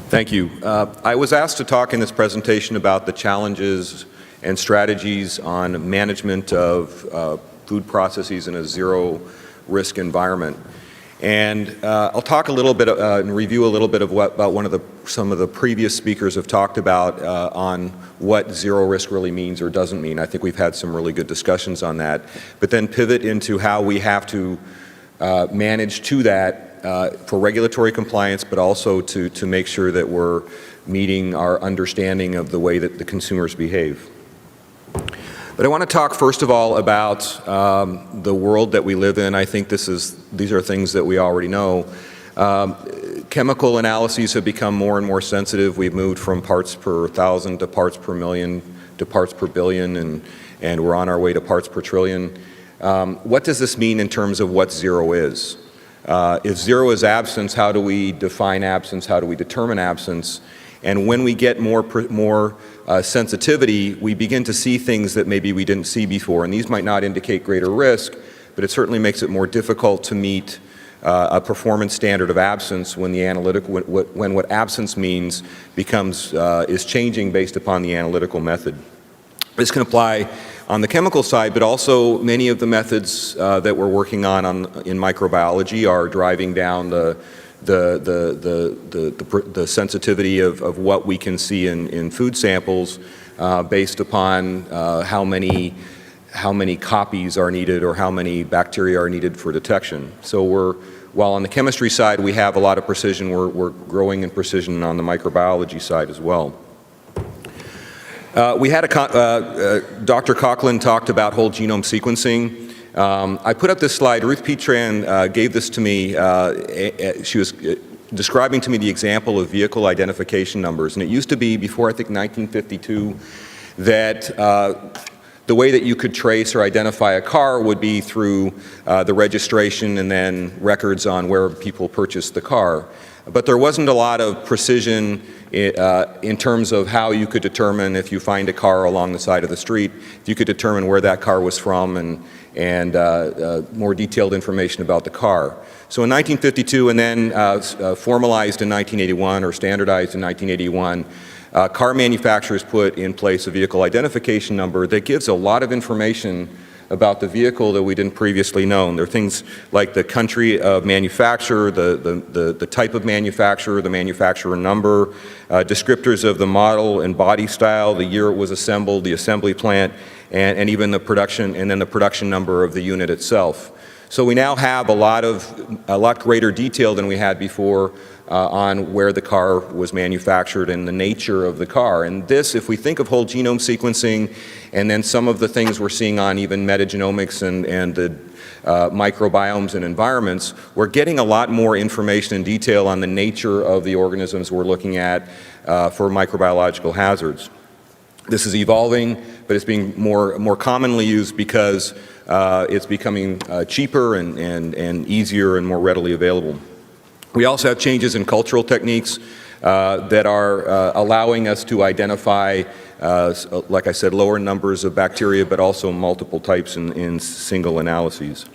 Thank you. I was asked to talk in this presentation about the challenges and strategies on management of food processes in a zero-risk environment. And I'll talk a little bit and review a little bit of about some of the previous speakers have talked about on what zero risk really means or doesn't mean. I think we've had some really good discussions on that. But then pivot into how we have to manage to that for regulatory compliance, but also to make sure that we're meeting our understanding of the way that the consumers behave. But I want to talk first of all about the world that we live in. I think these are things that we already know. Chemical analyses have become more and more sensitive. We've moved from parts per thousand to parts per million to parts per billion, and we're on our way to parts per trillion. What does this mean in terms of what zero is? If zero is absence, how do we define absence? How do we determine absence? And when we get more sensitivity, we begin to see things that maybe we didn't see before. And these might not indicate greater risk, but it certainly makes it more difficult to meet a performance standard of absence when when what absence means is changing based upon the analytical method. This can apply on the chemical side, but also many of the methods that we're working on in microbiology are driving down the sensitivity of what we can see in food samples based upon how many copies are needed or how many bacteria are needed for detection. So while on the chemistry side we have a lot of precision, we're growing in precision on the microbiology side as well. We had Dr. Coughlin talked about whole genome sequencing. I put up this slide. Ruth Petran gave this to me. She was describing to me the example of vehicle identification numbers. And it used to be, before I think 1952, that the way that you could trace or identify a car would be through the registration and then records on where people purchased the car. But there wasn't a lot of precision in terms of how you could determine, if you find a car along the side of the street, if you could determine where that car was from and more detailed information about the car. So in 1952, and then formalized in 1981 or standardized in 1981, car manufacturers put in place a vehicle identification number that gives a lot of information about the vehicle that we didn't previously know. There are things like the country of manufacture, the type of manufacturer, the manufacturer number, descriptors of the model and body style, the year it was assembled, the assembly plant, and even the production, and then the production number of the unit itself. So we now have a lot greater detail than we had before on where the car was manufactured and the nature of the car. And this, if we think of whole genome sequencing and then some of the things we're seeing on even metagenomics and the microbiomes and environments, we're getting a lot more information and detail on the nature of the organisms we're looking at for microbiological hazards. This is evolving, but it's being more commonly used because it's becoming cheaper and easier and more readily available. We also have changes in cultural techniques that are allowing us to identify, like I said, lower numbers of bacteria, but also multiple types in single analyses.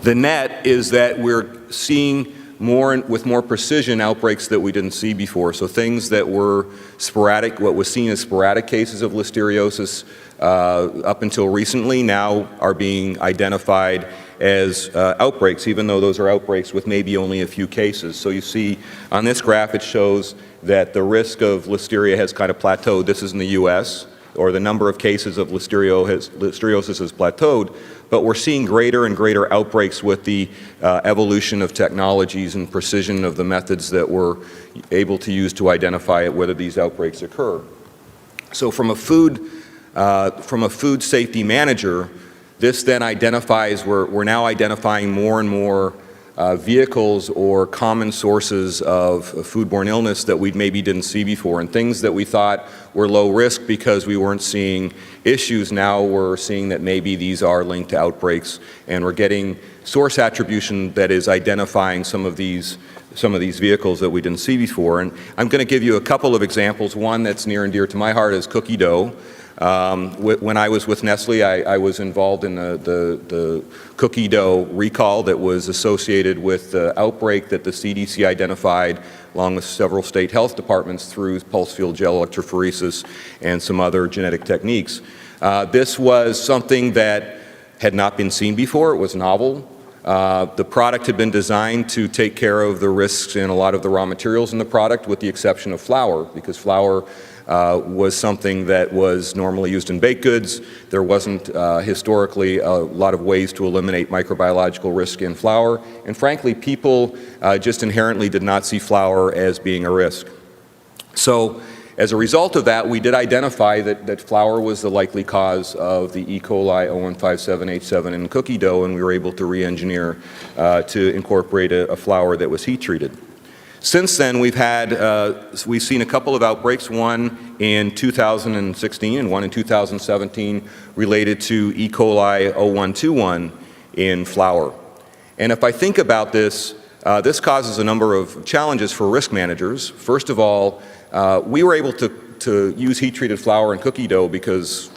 The net is that we're seeing with more precision outbreaks that we didn't see before. So things that were sporadic, what was seen as sporadic cases of listeriosis up until recently, now are being identified as outbreaks, even though those are outbreaks with maybe only a few cases. So you see on this graph it shows that the risk of listeria has kind of plateaued. This is in the US, or the number of cases of listeriosis has plateaued, but we're seeing greater and greater outbreaks with the evolution of technologies and precision of the methods that we're able to use to identify it, whether these outbreaks occur. So from a food safety manager, this then identifies, we're now identifying more and more vehicles or common sources of foodborne illness that we maybe didn't see before, and things that we thought were low risk because we weren't seeing issues. Now we're seeing that maybe these are linked to outbreaks, and we're getting source attribution that is identifying some of these vehicles that we didn't see before. And I'm going to give you a couple of examples. One that's near and dear to my heart is cookie dough. When I was with Nestlé, I was involved in the cookie dough recall that was associated with the outbreak that the CDC identified along with several state health departments through pulse field gel electrophoresis and some other genetic techniques. This was something that had not been seen before. It was novel. The product had been designed to take care of the risks in a lot of the raw materials in the product, with the exception of flour, because flour was something that was normally used in baked goods. There wasn't historically a lot of ways to eliminate microbiological risk in flour, and frankly, people just inherently did not see flour as being a risk. So as a result of that, we did identify that flour was the likely cause of the E. coli 0157H7 in cookie dough, and we were able to re-engineer to incorporate a flour that was heat-treated. Since then, we've seen a couple of outbreaks, one in 2016 and one in 2017 related to E. coli 0121 in flour. And if I think about this, this causes a number of challenges for risk managers. First of all, we were able to use heat-treated flour in cookie dough because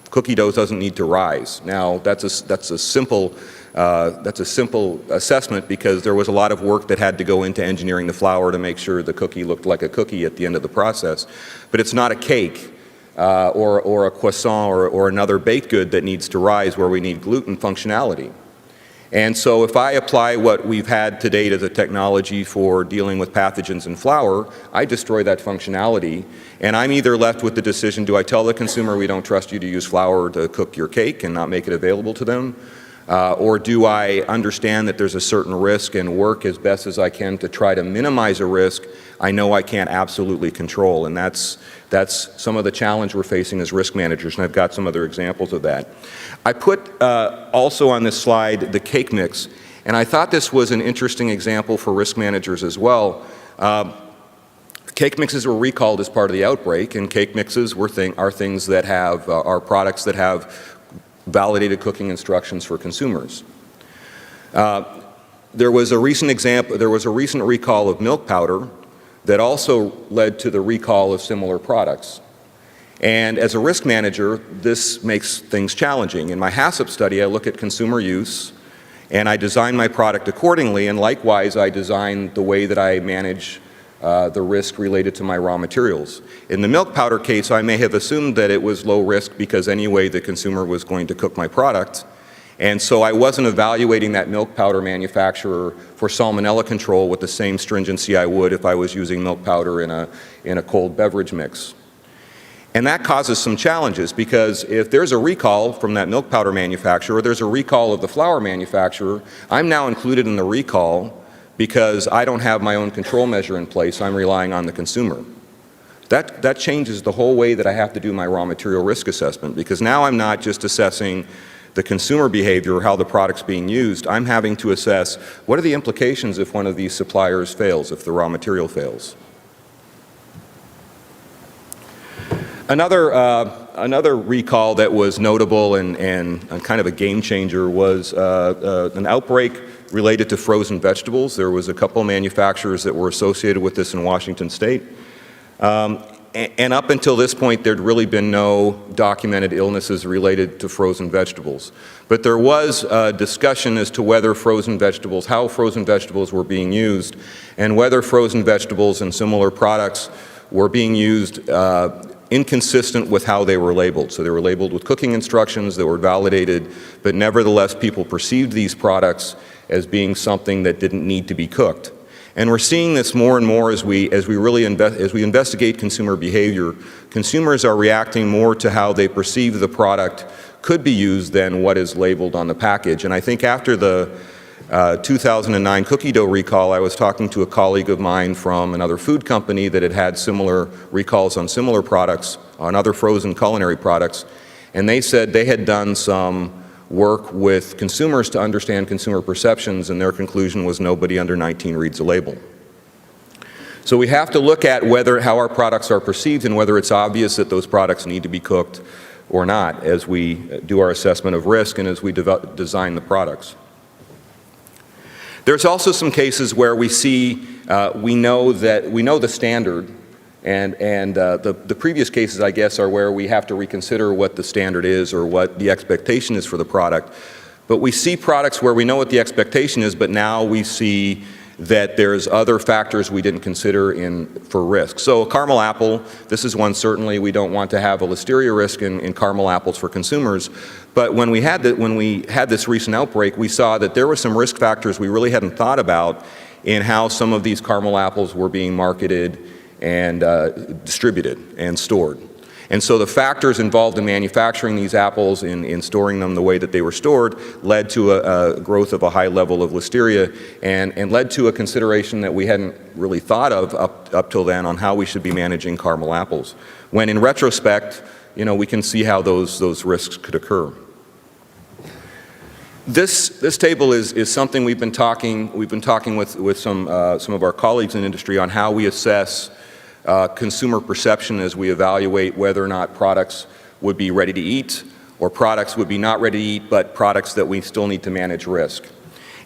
cookie dough doesn't need to rise. Now, that's a simple assessment, because there was a lot of work that had to go into engineering the flour to make sure the cookie looked like a cookie at the end of the process. But it's not a cake or a croissant or another baked good that needs to rise, where we need gluten functionality. And so if I apply what we've had to date as a technology for dealing with pathogens in flour, I destroy that functionality, and I'm either left with the decision, do I tell the consumer we don't trust you to use flour to cook your cake and not make it available to them? Or do I understand that there's a certain risk and work as best as I can to try to minimize a risk I know I can't absolutely control? And that's some of the challenge we're facing as risk managers, and I've got some other examples of that. I put also on this slide the cake mix, and I thought this was an interesting example for risk managers as well. Cake mixes were recalled as part of the outbreak, and cake mixes are things that are products that have validated cooking instructions for consumers. There was a recent recall of milk powder that also led to the recall of similar products. And as a risk manager, this makes things challenging. In my HACCP study, I look at consumer use, and I design my product accordingly, and likewise, I design the way that I manage the risk related to my raw materials. In the milk powder case, I may have assumed that it was low risk because anyway the consumer was going to cook my product, and so I wasn't evaluating that milk powder manufacturer for salmonella control with the same stringency I would if I was using milk powder in a cold beverage mix. And that causes some challenges, because if there's a recall from that milk powder manufacturer, there's a recall of the flour manufacturer, I'm now included in the recall because I don't have my own control measure in place. I'm relying on the consumer. That changes the whole way that I have to do my raw material risk assessment, because now I'm not just assessing the consumer behavior or how the product's being used. I'm having to assess what are the implications if one of these suppliers fails, if the raw material fails. Another recall that was notable and kind of a game changer was an outbreak related to frozen vegetables. There was a couple manufacturers that were associated with this in Washington State. And up until this point, there'd really been no documented illnesses related to frozen vegetables. But there was a discussion as to whether how frozen vegetables were being used, and whether frozen vegetables and similar products were being used inconsistent with how they were labeled. So they were labeled with cooking instructions that were validated, but nevertheless people perceived these products as being something that didn't need to be cooked. And we're seeing this more and more as we investigate consumer behavior. Consumers are reacting more to how they perceive the product could be used than what is labeled on the package. And I think after the 2009 cookie dough recall, I was talking to a colleague of mine from another food company that had similar recalls on similar products, on other frozen culinary products, and they said they had done some work with consumers to understand consumer perceptions, and their conclusion was nobody under 19 reads a label. So we have to look at how our products are perceived and whether it's obvious that those products need to be cooked or not as we do our assessment of risk and as we design the products. There's also some cases where we know the standard, and the previous cases, I guess, are where we have to reconsider what the standard is or what the expectation is for the product. But we see products where we know what the expectation is, but now we see that there's other factors we didn't consider for risk. So caramel apple, this is one certainly we don't want to have a listeria risk in caramel apples for consumers. But when we had this recent outbreak, we saw that there were some risk factors we really hadn't thought about in how some of these caramel apples were being marketed and distributed and stored. And so the factors involved in manufacturing these apples, in storing them the way that they were stored, led to a growth of a high level of listeria and led to a consideration that we hadn't really thought of up till then on how we should be managing caramel apples. When in retrospect, you know, we can see how those risks could occur. This table is something we've been talking with some of our colleagues in industry on how we assess consumer perception as we evaluate whether or not products would be ready to eat or products would be not ready to eat, but products that we still need to manage risk.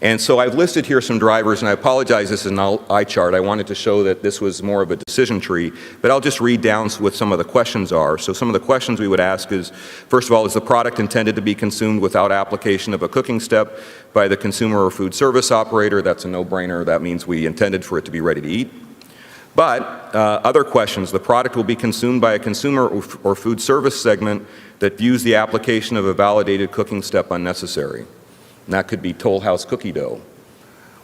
And so I've listed here some drivers, and I apologize, this is an eye chart. I wanted to show that this was more of a decision tree, but I'll just read down what some of the questions are. So some of the questions we would ask is, first of all, is the product intended to be consumed without application of a cooking step by the consumer or food service operator? That's a no-brainer. That means we intended for it to be ready to eat. But other questions, the product will be consumed by a consumer or food service segment that views the application of a validated cooking step unnecessary. And that could be Toll House cookie dough.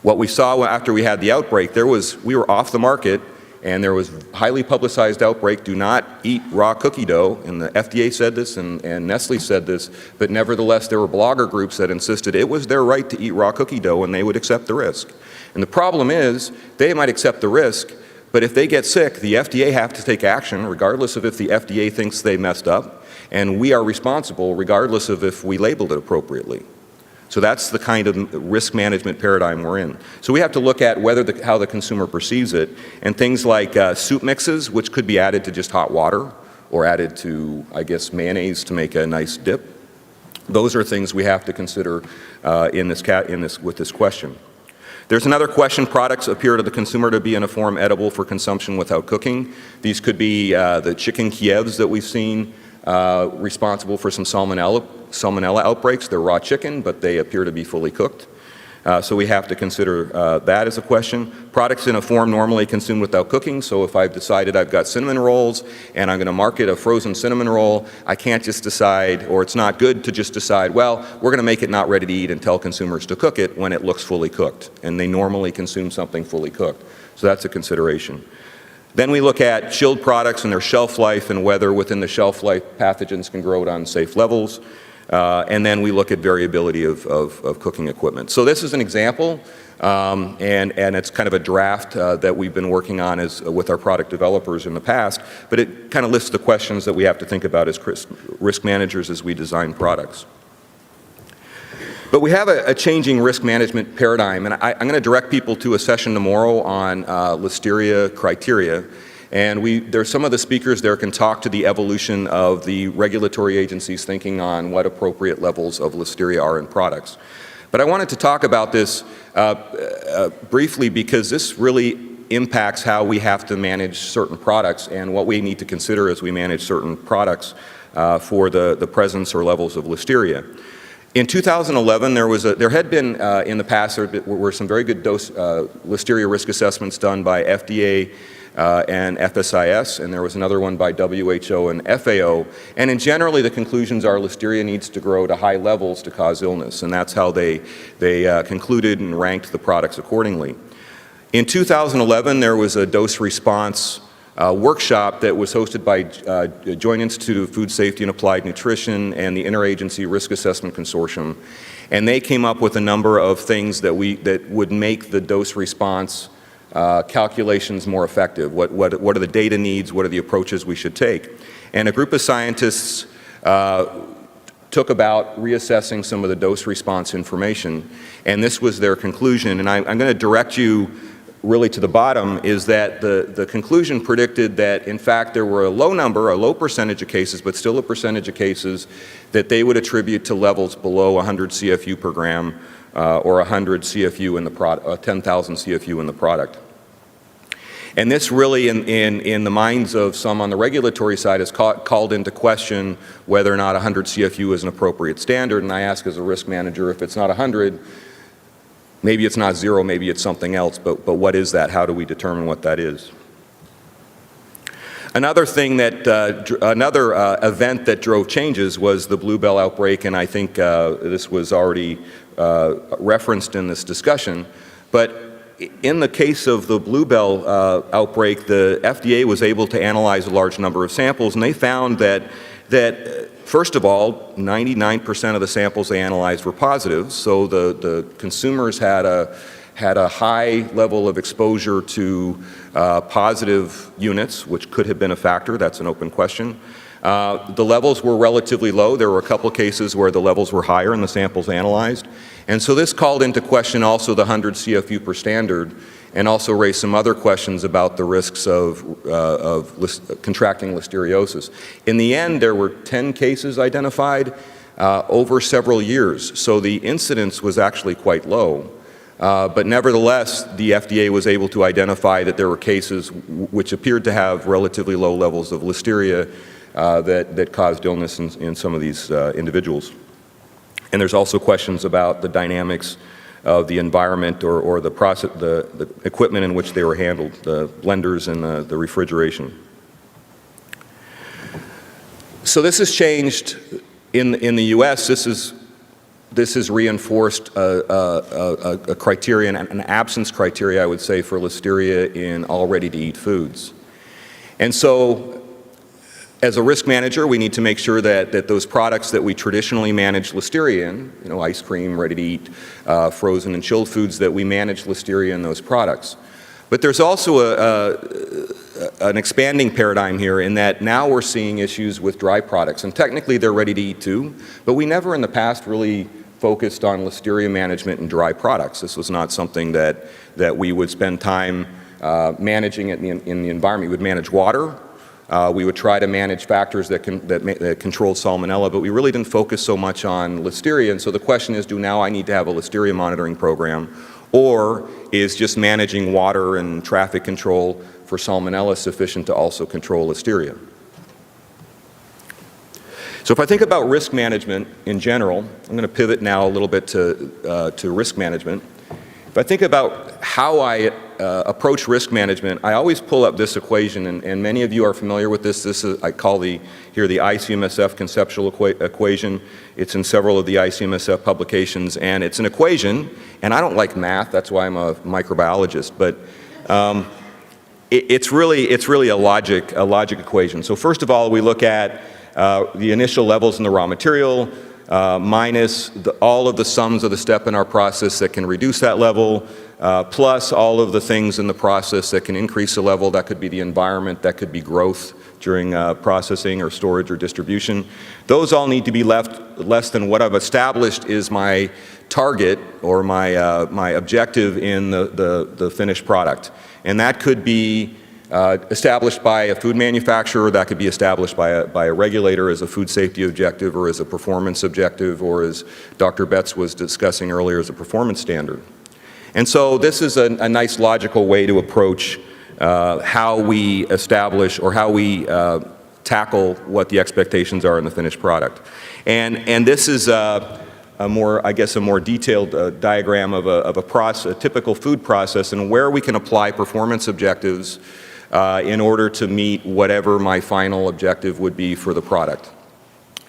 What we saw after we had the outbreak, we were off the market and there was highly publicized outbreak, do not eat raw cookie dough, and the FDA said this and Nestlé said this, but nevertheless there were blogger groups that insisted it was their right to eat raw cookie dough and they would accept the risk. And the problem is, they might accept the risk, but if they get sick, the FDA have to take action, regardless of if the FDA thinks they messed up, and we are responsible regardless of if we labeled it appropriately. So that's the kind of risk management paradigm we're in. So we have to look at how the consumer perceives it, and things like soup mixes, which could be added to just hot water, or added to, I guess, mayonnaise to make a nice dip. Those are things we have to consider with this question. There's another question, products appear to the consumer to be in a form edible for consumption without cooking. These could be the chicken Kievs that we've seen responsible for some salmonella outbreaks. They're raw chicken, but they appear to be fully cooked. So we have to consider that as a question. Products in a form normally consumed without cooking. So if I've decided I've got cinnamon rolls and I'm going to market a frozen cinnamon roll, I can't just decide, or it's not good to just decide, well, we're going to make it not ready to eat and tell consumers to cook it when it looks fully cooked. And they normally consume something fully cooked. So that's a consideration. Then we look at chilled products and their shelf life and whether within the shelf life pathogens can grow at unsafe levels. And then we look at variability of cooking equipment. So this is an example, and it's kind of a draft that we've been working on with our product developers in the past, but it kind of lists the questions that we have to think about as risk managers as we design products. But we have a changing risk management paradigm, and I'm going to direct people to a session tomorrow on Listeria Criteria. And there's some of the speakers there can talk to the evolution of the regulatory agencies thinking on what appropriate levels of listeria are in products. But I wanted to talk about this briefly because this really impacts how we have to manage certain products and what we need to consider as we manage certain products for the presence or levels of listeria. In 2011, there had been in the past, there were some very good listeria risk assessments done by FDA and FSIS, and there was another one by WHO and FAO. And generally, the conclusions are listeria needs to grow to high levels to cause illness, and that's how they concluded and ranked the products accordingly. In 2011, there was a dose response workshop that was hosted by Joint Institute of Food Safety and Applied Nutrition and the Interagency Risk Assessment Consortium, and they came up with a number of things that would make the dose response calculations more effective. What are the data needs? What are the approaches we should take? And a group of scientists took about reassessing some of the dose response information, and this was their conclusion. And I'm going to direct you really to the bottom, is that the conclusion predicted that in fact there were a low percentage of cases, but still a percentage of cases that they would attribute to levels below 100 CFU per gram or 100 CFU in the product, 10,000 CFU in the product. And this really, in the minds of some on the regulatory side, has called into question whether or not 100 CFU is an appropriate standard. And I ask as a risk manager, if it's not 100, Maybe it's not zero, maybe it's something else, but what is that? How do we determine what that is? Another thing that, another event that drove changes was the bluebell outbreak, and I think this was already referenced in this discussion. But in the case of the bluebell outbreak, the FDA was able to analyze a large number of samples, and they found that first of all, 99% of the samples they analyzed were positive, so the consumers had a high level of exposure to positive units, which could have been a factor. That's an open question. The levels were relatively low. There were a couple cases where the levels were higher in the samples analyzed. And so this called into question also the 100 CFU per standard, and also raised some other questions about the risks of contracting listeriosis. In the end, there were 10 cases identified over several years, so the incidence was actually quite low. But nevertheless, the FDA was able to identify that there were cases which appeared to have relatively low levels of listeria that caused illness in some of these individuals. And there's also questions about the dynamics of the environment or the process, the equipment in which they were handled, the blenders and the refrigeration. So this has changed in the U.S. This has reinforced a criterion, an absence criteria, I would say, for listeria in all ready-to-eat foods. And so, as a risk manager, we need to make sure that those products that we traditionally manage listeria in, you know, ice cream, ready-to-eat, frozen and chilled foods, that we manage listeria in those products. But there's also an expanding paradigm here in that now we're seeing issues with dry products. And technically they're ready to eat too, but we never in the past really focused on listeria management in dry products. This was not something that we would spend time managing it in the environment. We would manage water. We would try to manage factors that control salmonella, but we really didn't focus so much on listeria. And so the question is, do now I need to have a listeria monitoring program, or is just managing water and traffic control for salmonella sufficient to also control listeria? So if I think about risk management in general, I'm going to pivot now a little bit to risk management. If I think about how I approach risk management, I always pull up this equation, and many of you are familiar with this. This is, I call here the ICMSF conceptual equation. It's in several of the ICMSF publications, and it's an equation, and I don't like math, that's why I'm a microbiologist, but it's really a logic equation. So first of all, we look at the initial levels in the raw material, minus all of the sums of the step in our process that can reduce that level, plus all of the things in the process that can increase the level. That could be the environment, that could be growth during processing or storage or distribution. Those all need to be left less than what I've established is my target or my objective in the finished product. And that could be established by a food manufacturer, that could be established by a regulator as a food safety objective or as a performance objective, or as Dr. Betts was discussing earlier, as a performance standard. And so this is a nice logical way to approach how we establish or how we tackle what the expectations are in the finished product. And this is a more detailed diagram of a typical food process and where we can apply performance objectives in order to meet whatever my final objective would be for the product.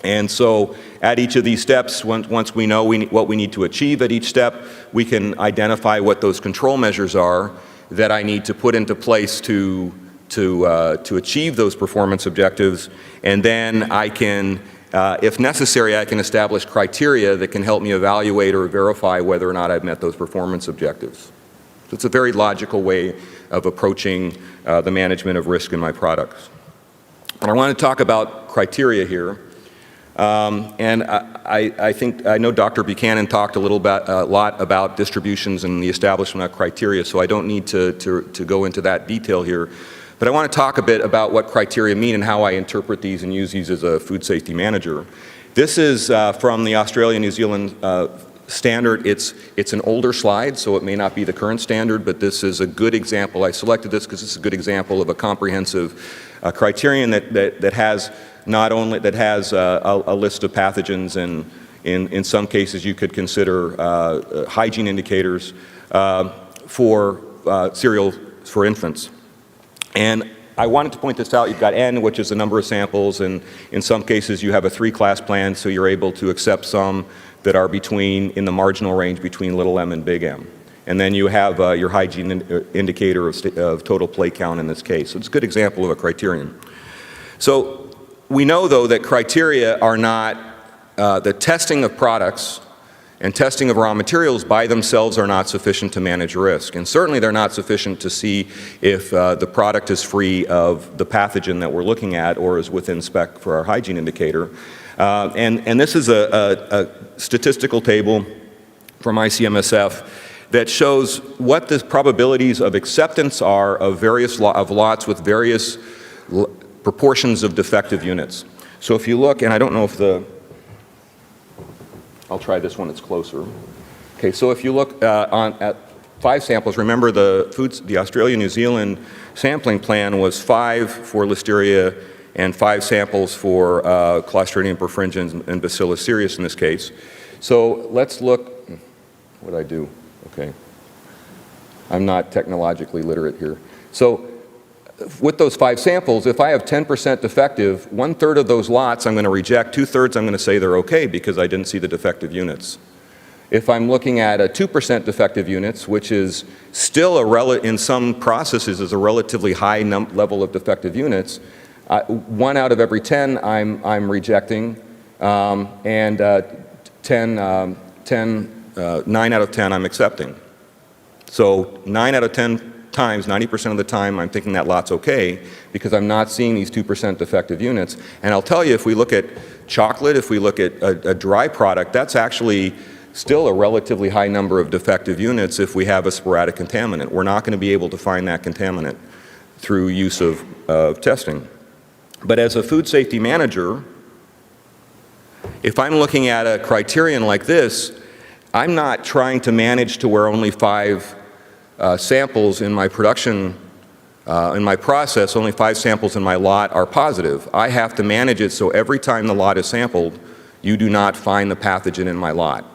And so at each of these steps, once we know what we need to achieve at each step, we can identify what those control measures are that I need to put into place to achieve those performance objectives. And then I can, if necessary, I can establish criteria that can help me evaluate or verify whether or not I've met those performance objectives. So it's a very logical way of approaching the management of risk in my products. And I want to talk about criteria here. And I know Dr. Buchanan talked a lot about distributions and the establishment of criteria, so I don't need to go into that detail here. But I want to talk a bit about what criteria mean and how I interpret these and use these as a food safety manager. This is from the Australia-New Zealand standard. It's an older slide, so it may not be the current standard, but this is a good example. I selected this because it's a good example of a comprehensive criterion that has not only a list of pathogens In some cases, you could consider hygiene indicators for cereal for infants. And I wanted to point this out. You've got N, which is the number of samples, and in some cases you have a 3-class plan, so you're able to accept some that are in the marginal range between little m and big M. And then you have your hygiene indicator of total plate count in this case. So it's a good example of a criterion. So we know, though, that criteria are not, the testing of products and testing of raw materials by themselves are not sufficient to manage risk. And certainly they're not sufficient to see if the product is free of the pathogen that we're looking at or is within spec for our hygiene indicator. And this is a statistical table from ICMSF that shows what the probabilities of acceptance are of various lots with various proportions of defective units. So if you look, and I don't know if I'll try this one, it's closer. Okay, so if you look at 5 samples, remember the Australia-New Zealand sampling plan was 5 for Listeria and 5 samples for Clostridium perfringens and Bacillus cereus in this case. So let's look, what did I do? Okay, I'm not technologically literate here. So with those 5 samples, if I have 10% defective, 1/3 of those lots I'm going to reject, 2/3 I'm going to say they're okay because I didn't see the defective units. If I'm looking at a 2% defective units, which is still in some processes is a relatively high level of defective units, 1 out of every 10 I'm rejecting, and 9 out of 10 I'm accepting. So 9 out of 10 times, 90% of the time, I'm thinking that lot's okay because I'm not seeing these 2% defective units. And I'll tell you, if we look at chocolate, if we look at a dry product, that's actually still a relatively high number of defective units if we have a sporadic contaminant. We're not going to be able to find that contaminant through use of testing. But as a food safety manager, if I'm looking at a criterion like this, I'm not trying to manage to where only 5 samples in my production, in my process, only 5 samples in my lot are positive. I have to manage it so every time the lot is sampled, you do not find the pathogen in my lot.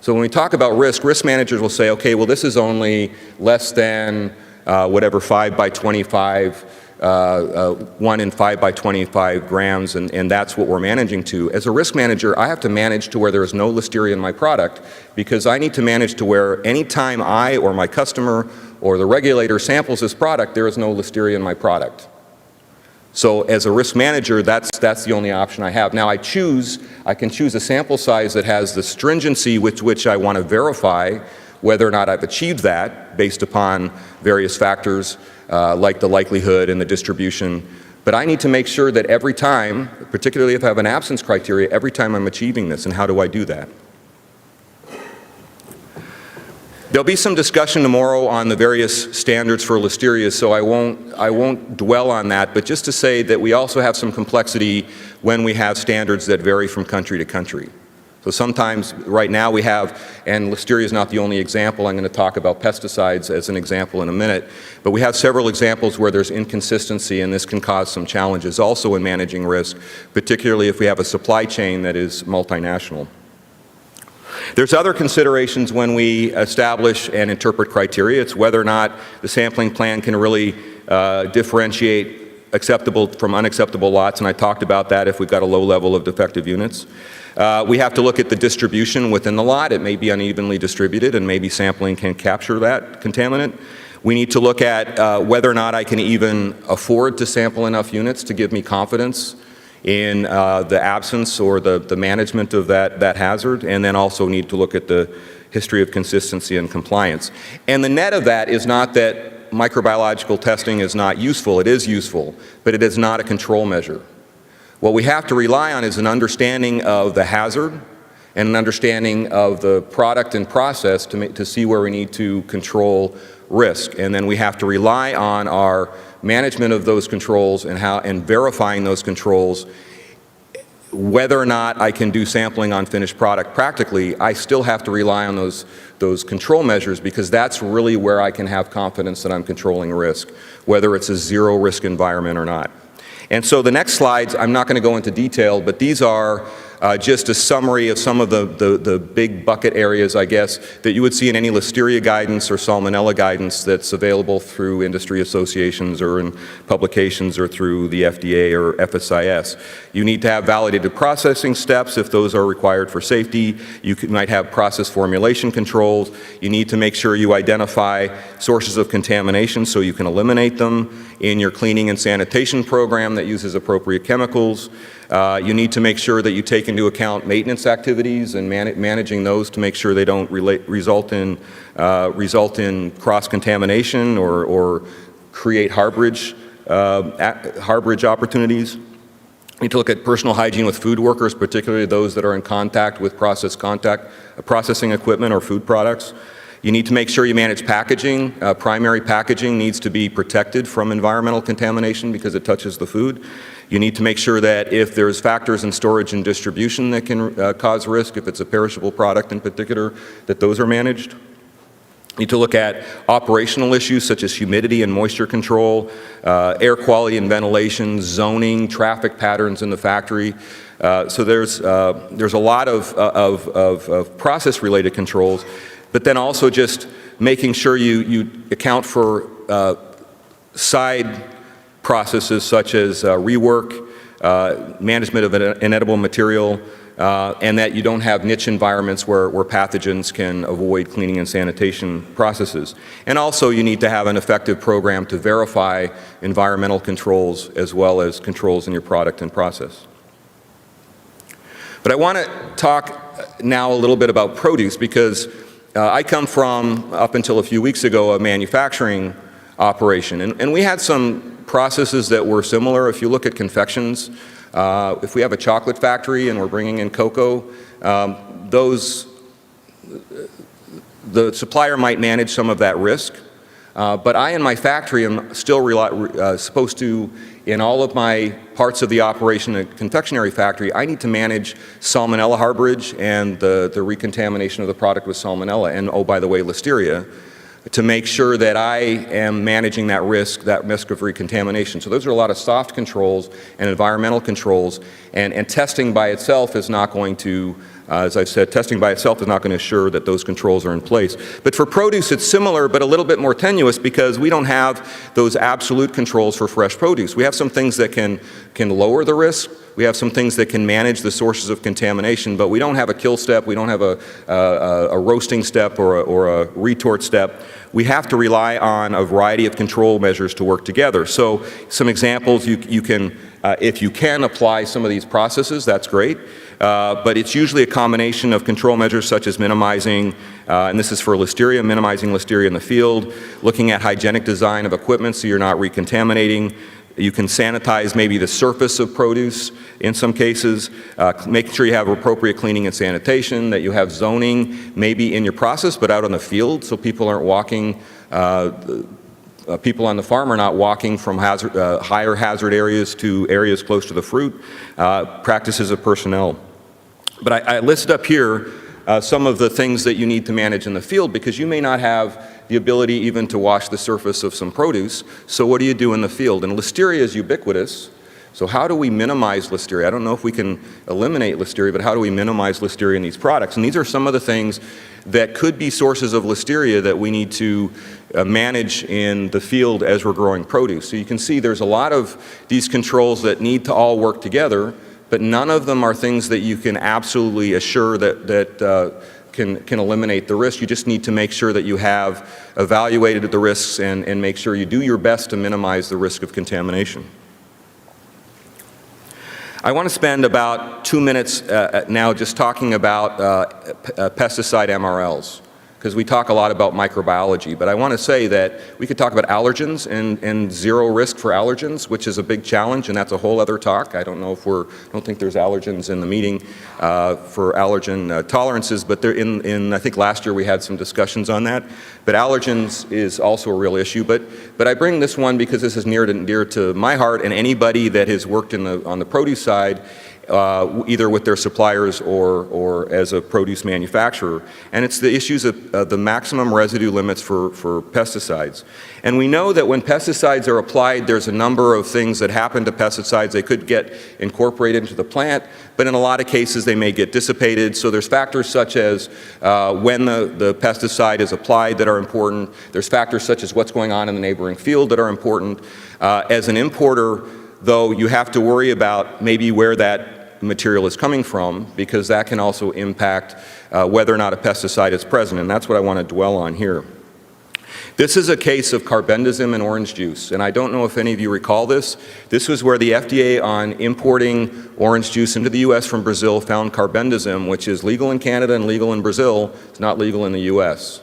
So when we talk about risk managers will say, okay, well this is only less than whatever 5 by 25, 1 in 5 by 25 grams, and that's what we're managing to. As a risk manager, I have to manage to where there is no Listeria in my product because I need to manage to where any time I or my customer or the regulator samples this product, there is no Listeria in my product. So as a risk manager, that's the only option I have. Now I can choose a sample size that has the stringency with which I want to verify whether or not I've achieved that based upon various factors like the likelihood and the distribution. But I need to make sure that every time, particularly if I have an absence criteria, every time I'm achieving this, and how do I do that? There'll be some discussion tomorrow on the various standards for Listeria, so I won't dwell on that, but just to say that we also have some complexity when we have standards that vary from country to country. So sometimes, right now we have, and Listeria is not the only example, I'm going to talk about pesticides as an example in a minute, but we have several examples where there's inconsistency, and this can cause some challenges also in managing risk, particularly if we have a supply chain that is multinational. There's other considerations when we establish and interpret criteria. It's whether or not the sampling plan can really differentiate acceptable from unacceptable lots, and I talked about that if we've got a low level of defective units. We have to look at the distribution within the lot. It may be unevenly distributed, and maybe sampling can capture that contaminant. We need to look at whether or not I can even afford to sample enough units to give me confidence in the absence or the management of that hazard, and then also need to look at the history of consistency and compliance. And the net of that is not that microbiological testing is not useful. It is useful, but it is not a control measure. What we have to rely on is an understanding of the hazard and an understanding of the product and process to see where we need to control risk. And then we have to rely on our management of those controls and verifying those controls. Whether or not I can do sampling on finished product practically, I still have to rely on those control measures because that's really where I can have confidence that I'm controlling risk, whether it's a zero risk environment or not. And so the next slides, I'm not going to go into detail, but these are just a summary of some of the big bucket areas, I guess, that you would see in any Listeria guidance or Salmonella guidance that's available through industry associations or in publications or through the FDA or FSIS. You need to have validated processing steps if those are required for safety. You might have process formulation controls. You need to make sure you identify sources of contamination so you can eliminate them in your cleaning and sanitation program that uses appropriate chemicals. You need to make sure that you take into account maintenance activities and managing those to make sure they don't result in cross-contamination or create harborage opportunities. You need to look at personal hygiene with food workers, particularly those that are in contact with processing equipment or food products. You need to make sure you manage packaging. Primary packaging needs to be protected from environmental contamination because it touches the food. You need to make sure that if there's factors in storage and distribution that can cause risk, if it's a perishable product in particular, that those are managed. You need to look at operational issues such as humidity and moisture control, air quality and ventilation, zoning, traffic patterns in the factory. So there's a lot of process-related controls, but then also just making sure you account for side processes such as rework, management of inedible material, and that you don't have niche environments where pathogens can avoid cleaning and sanitation processes. And also you need to have an effective program to verify environmental controls as well as controls in your product and process. But I want to talk now a little bit about produce because I come from, up until a few weeks ago, a manufacturing operation. And we had some processes that were similar. If you look at confections, if we have a chocolate factory and we're bringing in cocoa, the supplier might manage some of that risk. But I in my factory am still supposed to, in all of my parts of the operation in a confectionery factory, I need to manage salmonella harborage and the recontamination of the product with salmonella and, oh, by the way, listeria, to make sure that I am managing that risk of recontamination. So those are a lot of soft controls and environmental controls, and testing by itself is not going to, as I've said, testing by itself is not going to assure that those controls are in place. But for produce, it's similar, but a little bit more tenuous because we don't have those absolute controls for fresh produce. We have some things that can lower the risk. We have some things that can manage the sources of contamination, but we don't have a kill step. We don't have a roasting step or a retort step. We have to rely on a variety of control measures to work together. So some examples, you can, if you can apply some of these processes, that's great. But it's usually a combination of control measures such as minimizing, and this is for listeria, minimizing listeria in the field, looking at hygienic design of equipment so you're not recontaminating. You can sanitize maybe the surface of produce in some cases, making sure you have appropriate cleaning and sanitation, that you have zoning maybe in your process but out on the field so people aren't walking, people on the farm are not walking from higher hazard areas to areas close to the fruit, practices of personnel. But I listed up here some of the things that you need to manage in the field because you may not have the ability even to wash the surface of some produce. So what do you do in the field? And listeria is ubiquitous. So how do we minimize listeria? I don't know if we can eliminate listeria, but how do we minimize listeria in these products? And these are some of the things that could be sources of listeria that we need to manage in the field as we're growing produce. So you can see there's a lot of these controls that need to all work together, but none of them are things that you can absolutely assure that can eliminate the risk. You just need to make sure that you have evaluated the risks and make sure you do your best to minimize the risk of contamination. I want to spend about 2 minutes now just talking about pesticide MRLs, because we talk a lot about microbiology, but I want to say that we could talk about allergens and zero risk for allergens, which is a big challenge, and that's a whole other talk. I don't know if I don't think there's allergens in the meeting for allergen tolerances, but I think last year we had some discussions on that. But allergens is also a real issue, but I bring this one because this is near and dear to my heart and anybody that has worked on the produce side. either with their suppliers or as a produce manufacturer. And it's the issues of the maximum residue limits for pesticides. And we know that when pesticides are applied, there's a number of things that happen to pesticides. They could get incorporated into the plant, but in a lot of cases they may get dissipated. So there's factors such as when the pesticide is applied that are important. There's factors such as what's going on in the neighboring field that are important. As an importer, though, you have to worry about maybe where that material is coming from, because that can also impact whether or not a pesticide is present, and that's what I want to dwell on here. This is a case of Carbendazim in orange juice, and I don't know if any of you recall this. This was where the FDA on importing orange juice into the U.S. from Brazil found Carbendazim, which is legal in Canada and legal in Brazil. It's not legal in the U.S.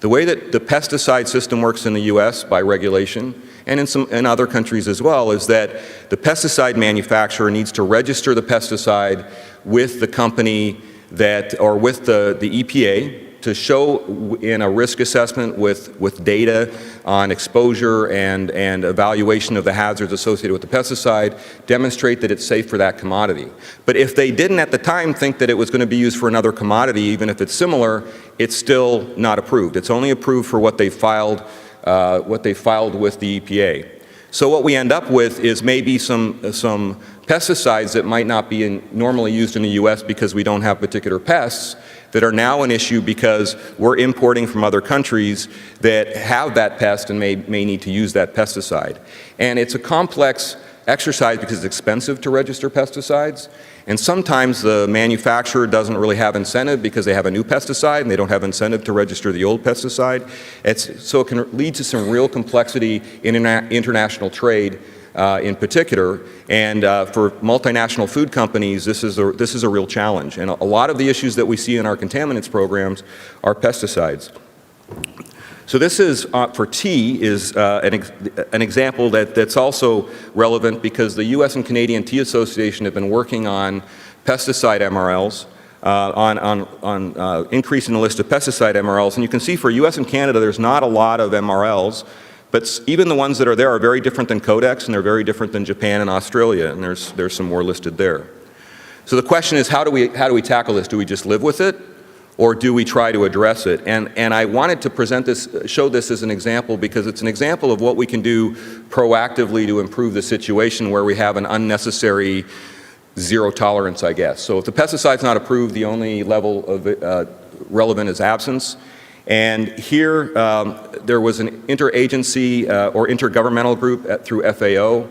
The way that the pesticide system works in the U.S. by regulation, and in other countries as well, is that the pesticide manufacturer needs to register the pesticide with the company that, or with the EPA, to show in a risk assessment with data on exposure and evaluation of the hazards associated with the pesticide, demonstrate that it's safe for that commodity. But if they didn't at the time think that it was going to be used for another commodity, even if it's similar, it's still not approved. It's only approved for what they filed with the EPA. So what we end up with is maybe some pesticides that might not be normally used in the U.S. because we don't have particular pests, that are now an issue because we're importing from other countries that have that pest and may need to use that pesticide. And it's a complex exercise because it's expensive to register pesticides, and sometimes the manufacturer doesn't really have incentive because they have a new pesticide and they don't have incentive to register the old pesticide. So it can lead to some real complexity in international trade in particular, and for multinational food companies, this is a real challenge. And a lot of the issues that we see in our contaminants programs are pesticides. So this is, for tea, is an example that's also relevant because the U.S. and Canadian Tea Association have been working on pesticide MRLs, on increasing the list of pesticide MRLs. And you can see for U.S. and Canada, there's not a lot of MRLs. But even the ones that are there are very different than Codex, and they're very different than Japan and Australia, and there's some more listed there. So the question is, how do we tackle this? Do we just live with it, or do we try to address it? And I wanted to show this as an example because it's an example of what we can do proactively to improve the situation where we have an unnecessary zero tolerance, I guess. So if the pesticide's not approved, the only level of relevant is absence. And here, there was an interagency or intergovernmental group through FAO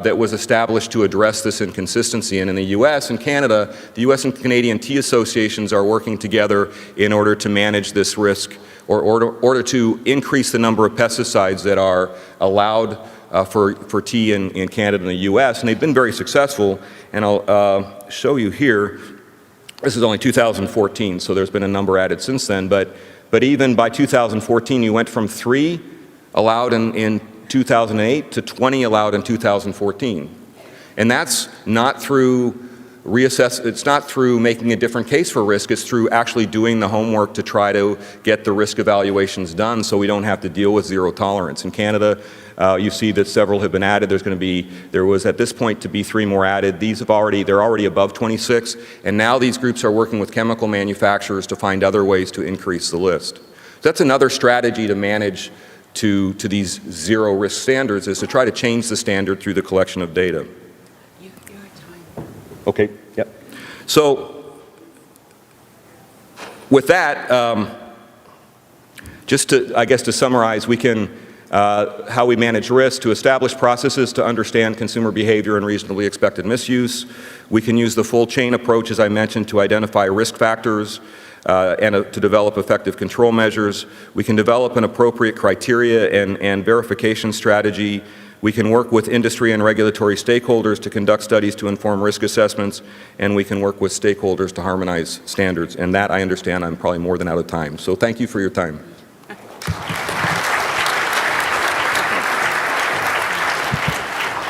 that was established to address this inconsistency. And in the U.S. and Canada, the U.S. and Canadian tea associations are working together in order to manage this risk, or order to increase the number of pesticides that are allowed for tea in Canada and the U.S. And they've been very successful. And I'll show you here. This is only 2014, so there's been a number added since then. But even by 2014, you went from 3 allowed in 2008 to 20 allowed in 2014. And that's not through it's not through making a different case for risk, it's through actually doing the homework to try to get the risk evaluations done so we don't have to deal with zero tolerance. In Canada, you see that several have been added. There was at this point to be 3 more added. They're already above 26, and now these groups are working with chemical manufacturers to find other ways to increase the list. So that's another strategy to manage to these zero risk standards, is to try to change the standard through the collection of data. Okay, yep. So with that, just to summarize, we can how we manage risk, to establish processes to understand consumer behavior and reasonably expected misuse. We can use the full chain approach, as I mentioned, to identify risk factors and to develop effective control measures. We can develop an appropriate criteria and verification strategy. We can work with industry and regulatory stakeholders to conduct studies to inform risk assessments, and we can work with stakeholders to harmonize standards. And that, I understand, I'm probably more than out of time. So thank you for your time.